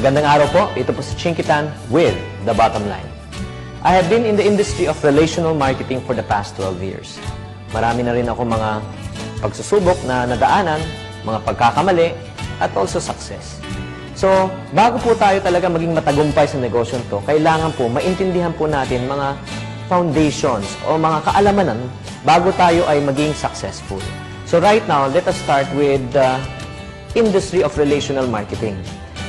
Magandang araw po. Ito po si Chinkitan with The Bottom Line. I have been in the industry of relational marketing for the past 12 years. Marami na rin ako mga pagsusubok na nadaanan, mga pagkakamali, at also success. So, bago po tayo talaga maging matagumpay sa negosyo to, kailangan po maintindihan po natin mga foundations o mga kaalamanan bago tayo ay maging successful. So right now, let us start with the industry of relational marketing.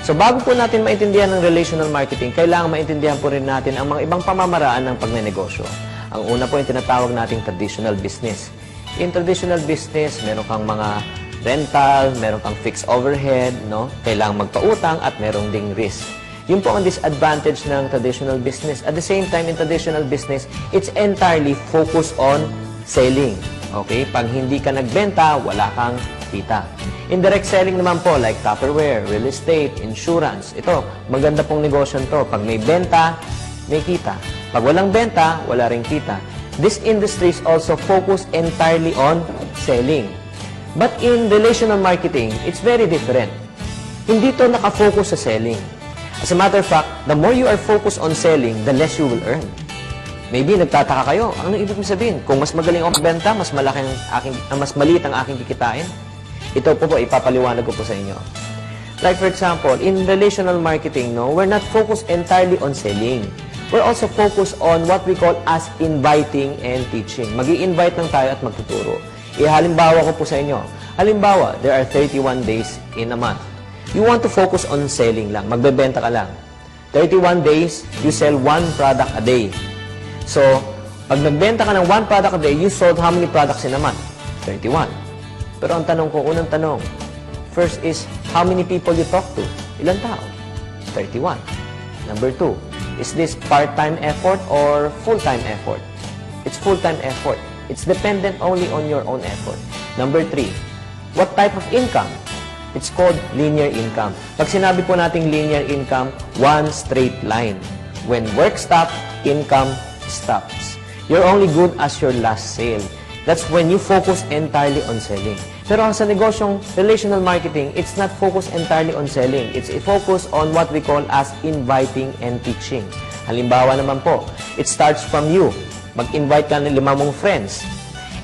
So bago po natin maintindihan ng relational marketing, kailangan maintindihan po rin natin ang mga ibang pamamaraan ng pagnenegosyo. Ang una po yung tinatawag nating traditional business. In traditional business, meron kang mga rental, meron kang fixed overhead, no? Kailangan magpautang at meron ding risk. Yun po ang disadvantage ng traditional business. At the same time, in traditional business, it's entirely focused on selling. Okay? Pag hindi ka nagbenta, wala kang kita. Indirect selling naman po, like Tupperware, real estate, insurance. Ito, maganda pong negosyo to. Pag may benta, may kita. Pag walang benta, wala ring kita. This industry is also focused entirely on selling. But in relational marketing, it's very different. Hindi to nakafocus sa selling. As a matter of fact, the more you are focused on selling, the less you will earn. Maybe nagtataka kayo, ano ibig sabihin? Kung mas magaling ako magbenta, mas maliit ang aking kikitain. Ito po ipapaliwanag ko po sa inyo. Like for example, in relational marketing, no, we're not focused entirely on selling. We're also focused on what we call as inviting and teaching. Mag-i-invite lang tayo at magtuturo. Halimbawa ko po sa inyo. Halimbawa, there are 31 days in a month. You want to focus on selling lang. Magbebenta ka lang. 31 days, you sell one product a day. So, pag nagbenta ka ng one product a day, you sold how many products in a month? 31. Pero ang tanong ko, unang tanong, first is, how many people you talk to? Ilang tao? 31. Number 2, is this part-time effort or full-time effort? It's full-time effort. It's dependent only on your own effort. Number 3, what type of income? It's called linear income. Pag sinabi po nating linear income, one straight line. When work stops, income stops. You're only good as your last sale. That's when you focus entirely on selling. Pero sa negosyong relational marketing, it's not focused entirely on selling. It's focused on what we call as inviting and teaching. Halimbawa naman po, it starts from you. Mag-invite ka ng 5 mong friends.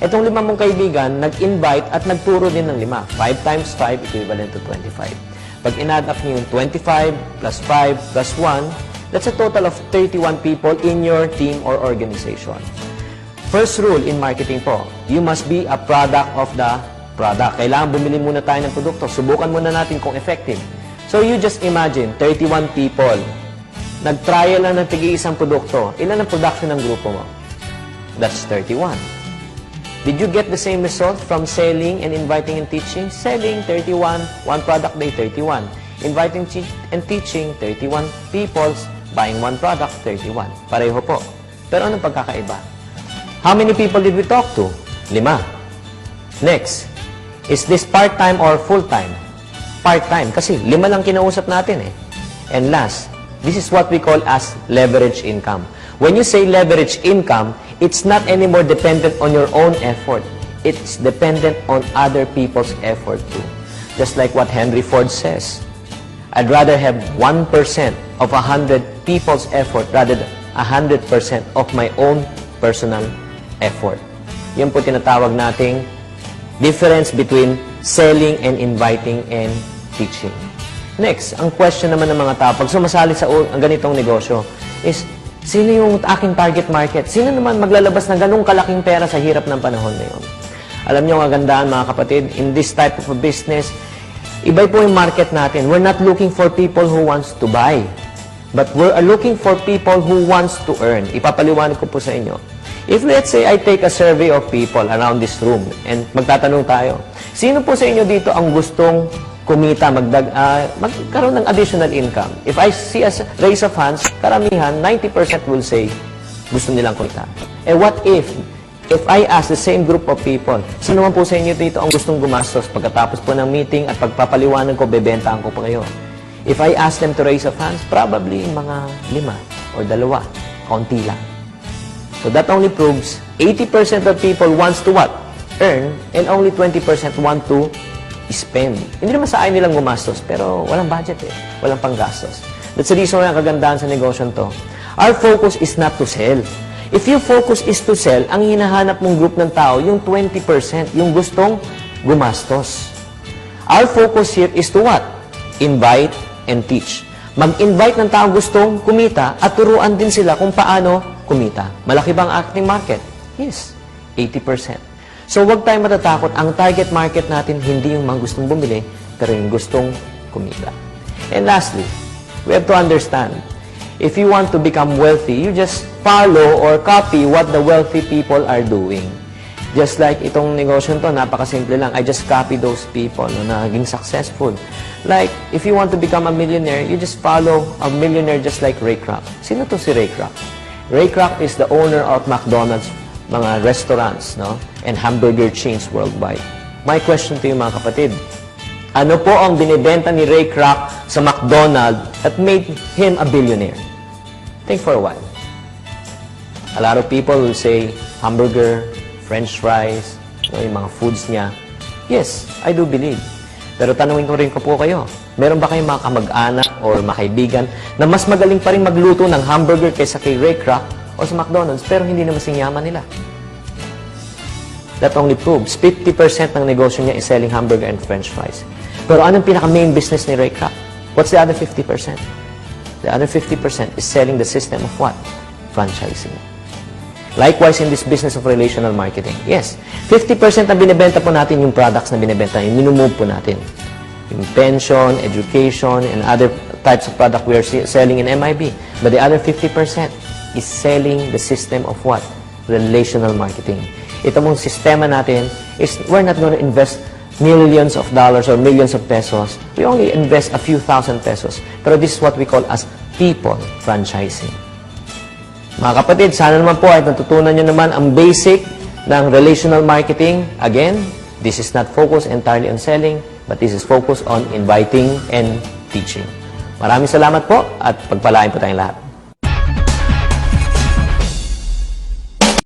Itong 5 mong kaibigan, nag-invite at nagturo din ng 5. 5 times 5 equivalent to 25. Pag in-add up niyo yung 25 plus 5 plus 1, that's a total of 31 people in your team or organization. First rule in marketing po, you must be a product of the product. Kailangan bumili muna tayo ng produkto. Subukan muna natin kung effective. So you just imagine, 31 people. Nag-trial lang ng tig-iisang produkto. Ilan ang production ng grupo mo? That's 31. Did you get the same result from selling and inviting and teaching? Selling, 31. One product day, 31. Inviting and teaching, 31 people. Buying one product, 31. Pareho po. Pero anong pagkakaiba? How many people did we talk to? 5. Next, is this part-time or full-time? Part-time, kasi 5 lang kinausap natin eh. And last, this is what we call as leverage income. When you say leverage income, it's not anymore dependent on your own effort. It's dependent on other people's effort too. Just like what Henry Ford says, I'd rather have 1% of 100 people's effort rather than 100% of my own personal effort. Yan po tinatawag nating difference between selling and inviting and teaching. Next, ang question naman ng mga tao, pag sumasali sa ang ganitong negosyo, is, sino yung aking target market? Sino naman maglalabas ng ganung kalaking pera sa hirap ng panahon ngayon? Alam niyo ang kagandaan, mga kapatid, in this type of a business, iba po yung market natin. We're not looking for people who wants to buy, but we're looking for people who wants to earn. Ipapaliwanag ko po sa inyo. If let's say I take a survey of people around this room and magtatanong tayo, sino po sa inyo dito ang gustong kumita, magkaroon ng additional income? If I see a raise of hands, karamihan, 90% will say, gusto nilang kumita. Eh what if I ask the same group of people, sino man po sa inyo dito ang gustong gumastos pagkatapos po ng meeting at pagpapaliwanag ko, bebentahan ko pa kayo? If I ask them to raise of hands, probably mga 5 or 2, kaunti lang. So that only proves 80% of people wants to what? Earn, and only 20% want to spend. Hindi naman sa ayaw nilang gumastos, pero walang budget eh. Walang panggastos. That's the reason why ang kagandahan sa negosyo to. Our focus is not to sell. If your focus is to sell, ang hinahanap mong group ng tao, yung 20%, yung gustong gumastos. Our focus here is to what? Invite and teach. Mag-invite ng tao gustong kumita at turuan din sila kung paano kumita. Malaki ba ang ating market? Yes, 80%. So huwag tayong matatakot. Ang target market natin hindi yung mga gustong bumili, pero yung gustong kumita. And lastly, we have to understand, if you want to become wealthy, you just follow or copy what the wealthy people are doing. Just like itong negosyo to, napakasimple lang. I just copy those people na naging successful. Like, if you want to become a millionaire, you just follow a millionaire just like Ray Kroc. Sino to si Ray Kroc? Ray Kroc is the owner of McDonald's, mga restaurants, no? And hamburger chains worldwide. My question to you, mga kapatid, ano po ang binibenta ni Ray Kroc sa McDonald's that made him a billionaire? Think for a while. A lot of people will say hamburger, French fries, yung mga foods niya. Yes, I do believe. Pero tanungin ko rin po kayo, meron ba kayong mga kamag-anak or mga kaibigan na mas magaling pa rin magluto ng hamburger kaysa kay Ray Kroc o sa McDonald's pero hindi naman singyaman nila? That only proves 50% ng negosyo niya is selling hamburger and French fries. Pero anong pinaka-main business ni Ray Kroc? What's the other 50%? The other 50% is selling the system of what? Franchising. Likewise, in this business of relational marketing. Yes, 50% na binibenta po natin yung products na binibenta, yung minumove po natin. Yung pension, education, and other types of product we are selling in MIB. But the other 50% is selling the system of what? Relational marketing. Ito mong sistema natin is we're not going to invest millions of dollars or millions of pesos. We only invest a few thousand pesos. Pero this is what we call as people franchising. Mga kapatid, sana naman po ay natutunan nyo naman ang basic ng relational marketing. Again, this is not focused entirely on selling, but this is focused on inviting and teaching. Maraming salamat po at pagpalain po tayong lahat.